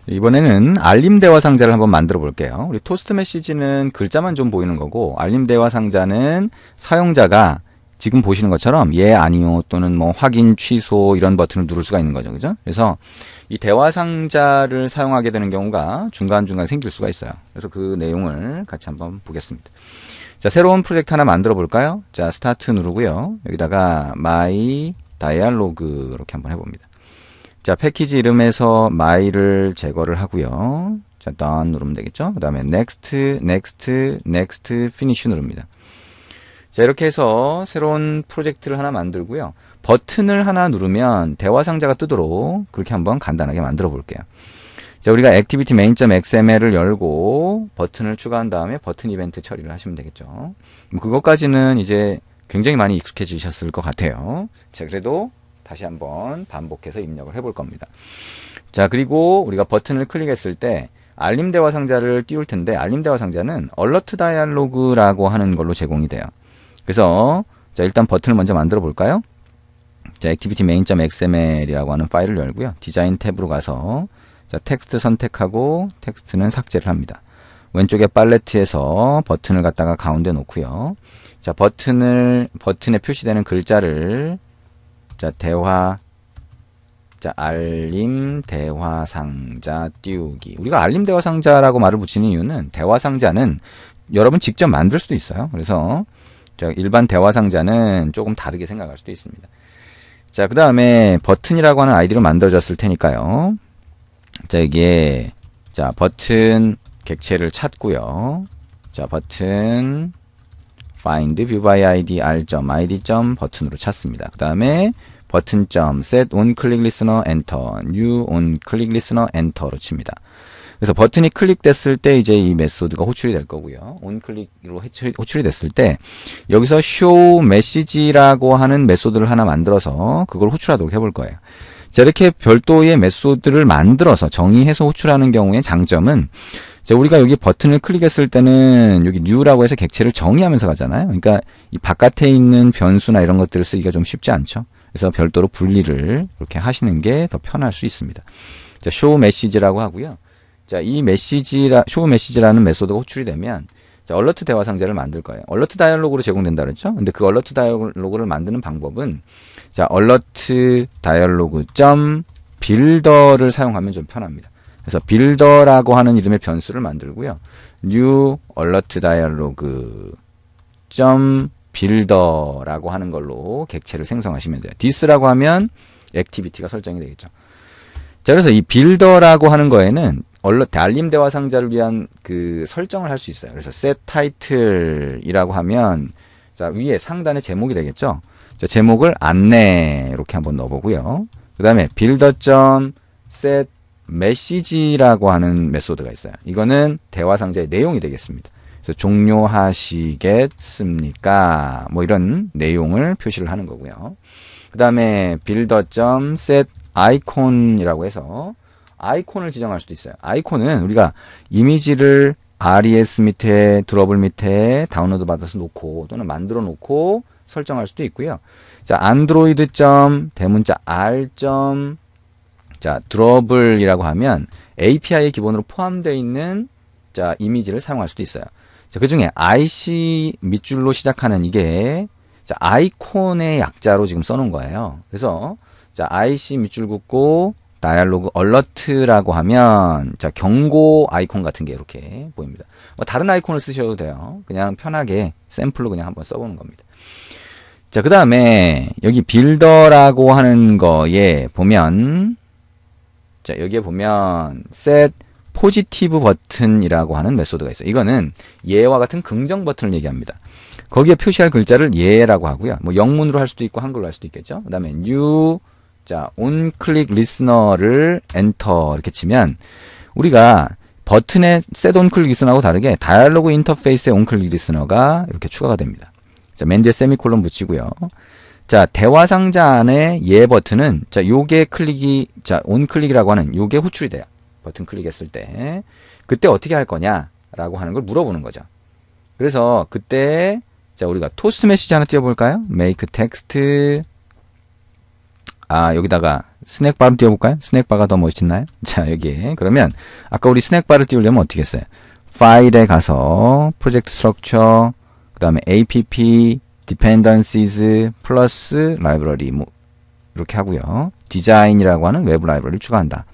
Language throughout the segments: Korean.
이번에는 알림 대화 상자를 한번 만들어 볼게요. 우리 토스트 메시지는 글자만 좀 보이는 거고, 알림 대화 상자는 사용자가 지금 보시는 것처럼 예, 아니요 또는 뭐 확인, 취소 이런 버튼을 누를 수가 있는 거죠. 그죠? 그래서 이 대화 상자를 사용하게 되는 경우가 중간중간 생길 수가 있어요. 그래서 그 내용을 같이 한번 보겠습니다. 자, 새로운 프로젝트 하나 만들어 볼까요? 자, 스타트 누르고요. 여기다가 my dialog 이렇게 한번 해봅니다. 자, 패키지 이름에서 my를 제거를 하고요. 자, done 누르면 되겠죠? 그 다음에 next, next, next, finish 누릅니다. 자, 이렇게 해서 새로운 프로젝트를 하나 만들고요. 버튼을 하나 누르면 대화 상자가 뜨도록 그렇게 한번 간단하게 만들어 볼게요. 자, 우리가 activity main.xml을 열고 버튼을 추가한 다음에 버튼 이벤트 처리를 하시면 되겠죠. 그것까지는 이제 굉장히 많이 익숙해지셨을 것 같아요. 자, 그래도 다시 한번 반복해서 입력을 해볼 겁니다. 자, 그리고 우리가 버튼을 클릭했을 때 알림 대화 상자를 띄울 텐데, 알림 대화 상자는 alert dialog라고 하는 걸로 제공이 돼요. 그래서 자, 일단 버튼을 먼저 만들어 볼까요? 자, activity main.xml이라고 하는 파일을 열고요. 디자인 탭으로 가서 자, 텍스트 선택하고 텍스트는 삭제를 합니다. 왼쪽에 팔레트에서 버튼을 갖다가 가운데 놓고요. 자, 버튼에 표시되는 글자를 자, 알림 대화 상자 띄우기. 우리가 알림 대화 상자라고 말을 붙이는 이유는 대화 상자는 여러분 직접 만들 수도 있어요. 그래서 자, 일반 대화 상자는 조금 다르게 생각할 수도 있습니다. 자, 그 다음에 버튼이라고 하는 아이디로 만들어졌을 테니까요. 자, 이게 자, 버튼 객체를 찾고요. 자, 버튼 find view by id r.id. 버튼으로 찾습니다. 그 다음에 버튼 set on click listener enter new on click listener enter로 칩니다. 그래서 버튼이 클릭됐을 때 이제 이 메소드가 호출이 될 거고요. on click으로 호출이 됐을 때 여기서 show message라고 하는 메소드를 하나 만들어서 그걸 호출하도록 해볼 거예요. 자, 이렇게 별도의 메소드를 만들어서 정의해서 호출하는 경우의 장점은 자, 우리가 여기 버튼을 클릭했을 때는 여기 new라고 해서 객체를 정의하면서 가잖아요. 그러니까 이 바깥에 있는 변수나 이런 것들을 쓰기가 좀 쉽지 않죠. 그래서 별도로 분리를 이렇게 하시는 게 더 편할 수 있습니다. 자, show message라고 하고요. 자, 이 show message라는 메소드가 호출이 되면 자, alert 대화 상자를 만들 거예요. alert dialog으로 제공된다 그랬죠? 근데 그 alert dialog를 만드는 방법은 자, alert dialog builder를 사용하면 좀 편합니다. 그래서 builder라고 하는 이름의 변수를 만들고요. new alert dialog builder라고 하는 걸로 객체를 생성하시면 돼요. this라고 하면 activity가 설정이 되겠죠. 자, 그래서 이 builder라고 하는 거에는 알림 대화 상자를 위한 그 설정을 할 수 있어요. 그래서 set title이라고 하면 자, 위에 상단에 제목이 되겠죠. 자, 제목을 안내 이렇게 한번 넣어보고요. 그 다음에 builder.set message라고 하는 메소드가 있어요. 이거는 대화 상자의 내용이 되겠습니다. 그래서 종료하시겠습니까? 뭐 이런 내용을 표시를 하는 거고요. 그 다음에 builder.set icon이라고 해서 아이콘을 지정할 수도 있어요. 아이콘은 우리가 이미지를 RES 밑에 드롭을 밑에 다운로드 받아서 놓고 또는 만들어 놓고 설정할 수도 있고요. 자, android. 대문자 r. 자, 드롭을이라고 하면 API에 기본으로 포함되어 있는 자, 이미지를 사용할 수도 있어요. 자, 그 중에 IC 밑줄로 시작하는 이게 자, 아이콘의 약자로 지금 써놓은 거예요. 그래서 자, IC 밑줄 긋고 다이얼로그 얼러트라고 하면 자, 경고 아이콘 같은 게 이렇게 보입니다. 뭐 다른 아이콘을 쓰셔도 돼요. 그냥 편하게 샘플로 그냥 한번 써보는 겁니다. 자, 그 다음에 여기 빌더라고 하는 거에 보면 자, 여기에 보면 set positive 버튼이라고 하는 메소드가 있어요. 이거는 예와 같은 긍정 버튼을 얘기합니다. 거기에 표시할 글자를 예라고 하고요. 뭐 영문으로 할 수도 있고 한글로 할 수도 있겠죠. 그 다음에 new 자, on click listener를 enter 이렇게 치면 우리가 버튼에 set on click listener하고 다르게 다이얼로그 인터페이스에 on click listener가 이렇게 추가가 됩니다. 자, 맨 뒤에 세미콜론 붙이고요. 자, 대화 상자 안에 예 버튼은 자, 요게 클릭이 자, on click이라고 하는 요게 호출이 돼요. 버튼 클릭했을 때 그때 어떻게 할 거냐라고 하는 걸 물어보는 거죠. 그래서 그때 자, 우리가 토스트 메시지 하나 띄워볼까요? make text 여기다가 스낵바를 띄워볼까요? 스낵바가 더 멋있나요? 자, 여기에. 그러면, 아까 우리 스낵바를 띄우려면 어떻게 했어요? 파일에 가서, 프로젝트 스트럭처, 그 다음에 app, dependencies, 플러스 라이브러리, 뭐, 이렇게 하고요. 디자인이라고 하는 외부 라이브러리를 추가한다.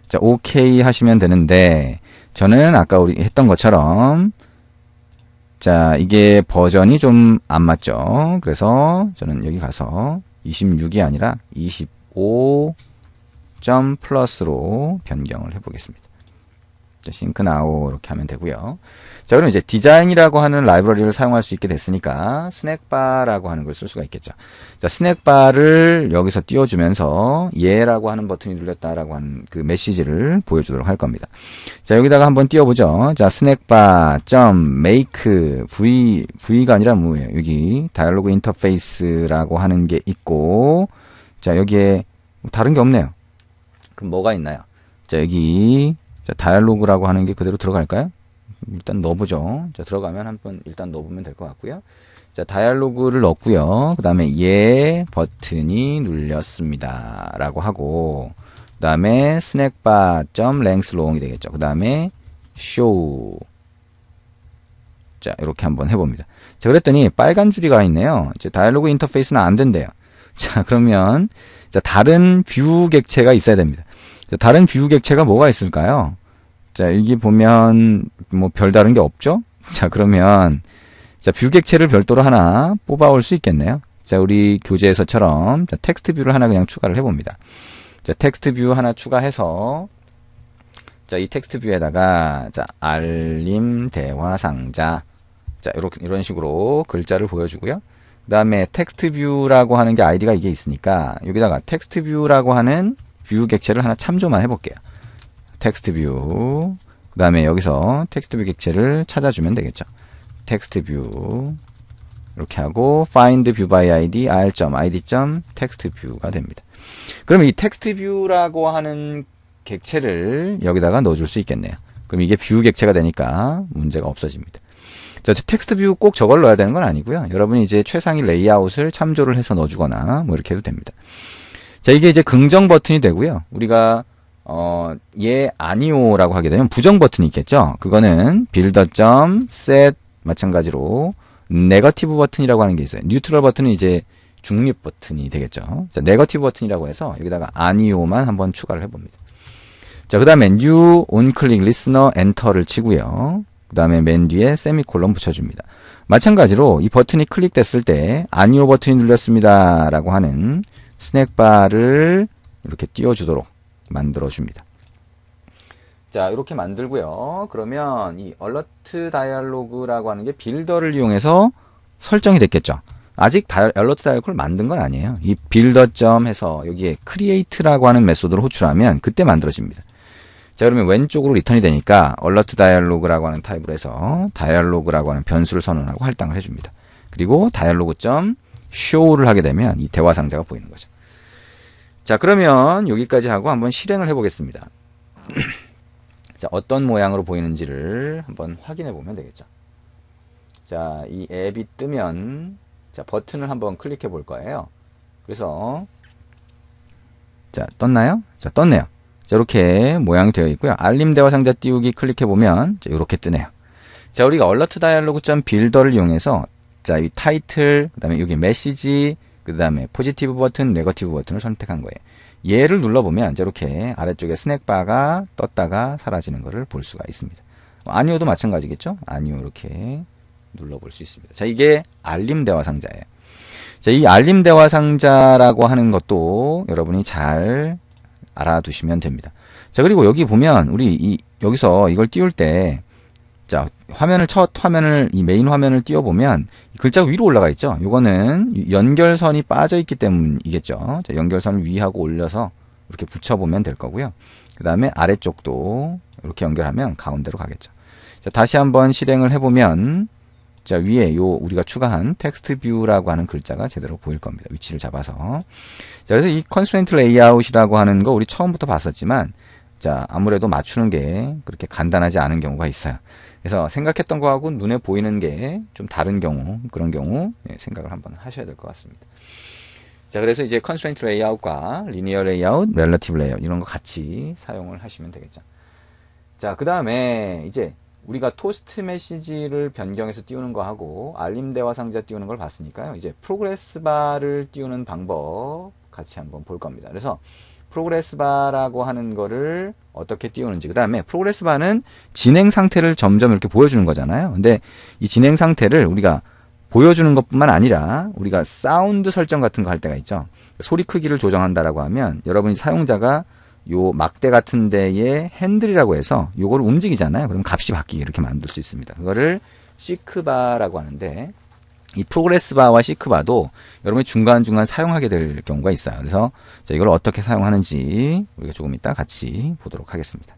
자, OK 하시면 되는데, 저는 아까 우리 했던 것처럼, 자, 이게 버전이 좀 안 맞죠? 그래서 저는 여기 가서 26이 아니라 25 점 플러스로 변경을 해보겠습니다. 싱크 나우 이렇게 하면 되고요. 자, 그럼 이제 디자인이라고 하는 라이브러리를 사용할 수 있게 됐으니까 스낵바라고 하는 걸 쓸 수가 있겠죠. 자, 스낵바를 여기서 띄워주면서 예라고 하는 버튼이 눌렸다라고 하는 그 메시지를 보여주도록 할 겁니다. 자, 여기다가 한번 띄워보죠. 자, 스낵바 점 make v가 아니라 뭐예요? 여기 다이얼로그 인터페이스라고 하는 게 있고, 자, 여기에 다른 게 없네요. 그럼 뭐가 있나요? 자, 여기 자, 다이얼로그라고 하는 게 그대로 들어갈까요? 일단 넣어보죠. 자, 들어가면 한번 일단 넣어보면 될 것 같고요. 자, 다이얼로그를 넣었고요. 그 다음에 예 버튼이 눌렸습니다. 라고 하고, 그 다음에 스낵바.lengthLong이 되겠죠. 그 다음에 show. 자, 이렇게 한번 해봅니다. 자, 그랬더니 빨간 줄이가 있네요. 이제 다이얼로그 인터페이스는 안 된대요. 자, 그러면 자, 다른 뷰 객체가 있어야 됩니다. 자, 다른 뷰 객체가 뭐가 있을까요? 자, 여기 보면 뭐 별다른 게 없죠? 자, 그러면 자, 뷰 객체를 별도로 하나 뽑아올 수 있겠네요. 자, 우리 교재에서처럼 자, 텍스트 뷰를 하나 그냥 추가를 해봅니다. 자, 텍스트 뷰 하나 추가해서 자, 이 텍스트 뷰에다가 자, 알림 대화 상자 자, 이런 식으로 글자를 보여주고요. 그 다음에 텍스트 뷰라고 하는 게 아이디가 이게 있으니까 여기다가 텍스트 뷰라고 하는 뷰 객체를 하나 참조만 해볼게요. 텍스트 뷰. 그 다음에 여기서 텍스트 뷰 객체를 찾아주면 되겠죠. 텍스트 뷰. 이렇게 하고 find view by id r.id.text view가 됩니다. 그럼 이 텍스트 뷰라고 하는 객체를 여기다가 넣어줄 수 있겠네요. 그럼 이게 뷰 객체가 되니까 문제가 없어집니다. 자, 텍스트 뷰 꼭 저걸 넣어야 되는 건 아니고요. 여러분이 이제 최상위 레이아웃을 참조를 해서 넣어주거나 뭐 이렇게 해도 됩니다. 자, 이게 이제 긍정 버튼이 되고요. 우리가 예 아니오라고 하게 되면 부정 버튼이 있겠죠. 그거는 builder.set 마찬가지로 네거티브 버튼이라고 하는 게 있어요. 뉴트럴 버튼은 이제 중립 버튼이 되겠죠. 자, 네거티브 버튼이라고 해서 여기다가 아니오만 한번 추가를 해봅니다. 자, 그 다음에 new onClick listener enter를 치고요. 그 다음에 맨 뒤에 세미콜론 붙여줍니다. 마찬가지로 이 버튼이 클릭됐을 때 아니오 버튼이 눌렸습니다 라고 하는 스낵바를 이렇게 띄워주도록 만들어줍니다. 자, 이렇게 만들고요. 그러면 이 alert dialog라고 하는 게 빌더를 이용해서 설정이 됐겠죠. 아직 alert dialog을 만든 건 아니에요. 이 builder 해서 여기에 create라고 하는 메소드를 호출하면 그때 만들어집니다. 자, 그러면 왼쪽으로 리턴이 되니까 alert dialog라고 하는 타입으로 해서 dialog라고 하는 변수를 선언하고 할당을 해줍니다. 그리고 dialog.show를 하게 되면 이 대화 상자가 보이는 거죠. 자, 그러면 여기까지 하고 한번 실행을 해보겠습니다. 자, 어떤 모양으로 보이는지를 한번 확인해 보면 되겠죠. 자, 이 앱이 뜨면 자, 버튼을 한번 클릭해 볼 거예요. 그래서 자, 떴나요? 자, 떴네요. 자, 이렇게 모양이 되어 있고요. 알림 대화 상자 띄우기 클릭해 보면 자, 이렇게 뜨네요. 자, 우리가 alert dialog.builder를 이용해서 자, 이 타이틀, 그다음에 여기 메시지, 그다음에 포지티브 버튼, 네거티브 버튼을 선택한 거예요. 얘를 눌러보면 이제 이렇게 아래쪽에 스낵바가 떴다가 사라지는 것을 볼 수가 있습니다. 아니오도 마찬가지겠죠? 아니오 이렇게 눌러볼 수 있습니다. 자, 이게 알림 대화 상자예요. 자, 이 알림 대화 상자라고 하는 것도 여러분이 잘 알아두시면 됩니다. 자, 그리고 여기 보면 우리 여기서 이걸 띄울 때 자, 첫 화면을 이 메인 화면을 띄워보면 글자가 위로 올라가 있죠. 요거는 연결선이 빠져 있기 때문이겠죠. 자, 연결선을 위하고 올려서 이렇게 붙여보면 될 거고요. 그 다음에 아래쪽도 이렇게 연결하면 가운데로 가겠죠. 자, 다시 한번 실행을 해보면 자, 위에 우리가 추가한 텍스트 뷰라고 하는 글자가 제대로 보일 겁니다. 위치를 잡아서. 자, 그래서 이 컨스트레인트 레이아웃이라고 하는 거 우리 처음부터 봤었지만 자, 아무래도 맞추는 게 그렇게 간단하지 않은 경우가 있어요. 그래서 생각했던 거하고 눈에 보이는 게 좀 다른 경우, 그런 경우 생각을 한번 하셔야 될 것 같습니다. 자, 그래서 이제 컨스트레인트 레이아웃과 리니어 레이아웃, 렐러티브 레이아웃 이런 거 같이 사용을 하시면 되겠죠. 자, 그 다음에 이제 우리가 토스트 메시지를 변경해서 띄우는 거 하고 알림 대화 상자 띄우는 걸 봤으니까요. 이제 프로그레스 바를 띄우는 방법 같이 한번 볼 겁니다. 그래서 프로그레스 바라고 하는 거를 어떻게 띄우는지, 그 다음에 프로그레스 바는 진행 상태를 점점 이렇게 보여주는 거잖아요. 근데 이 진행 상태를 우리가 보여주는 것뿐만 아니라 우리가 사운드 설정 같은 거 할 때가 있죠. 소리 크기를 조정한다라고 하면 여러분이 사용자가 요 막대 같은 데에 핸들이라고 해서 요거를 움직이잖아요. 그럼 값이 바뀌게 이렇게 만들 수 있습니다. 그거를 시크바라고 하는데, 이 프로그레스 바와 시크바도 여러분이 중간중간 사용하게 될 경우가 있어요. 그래서 이걸 어떻게 사용하는지 우리가 조금 이따 같이 보도록 하겠습니다.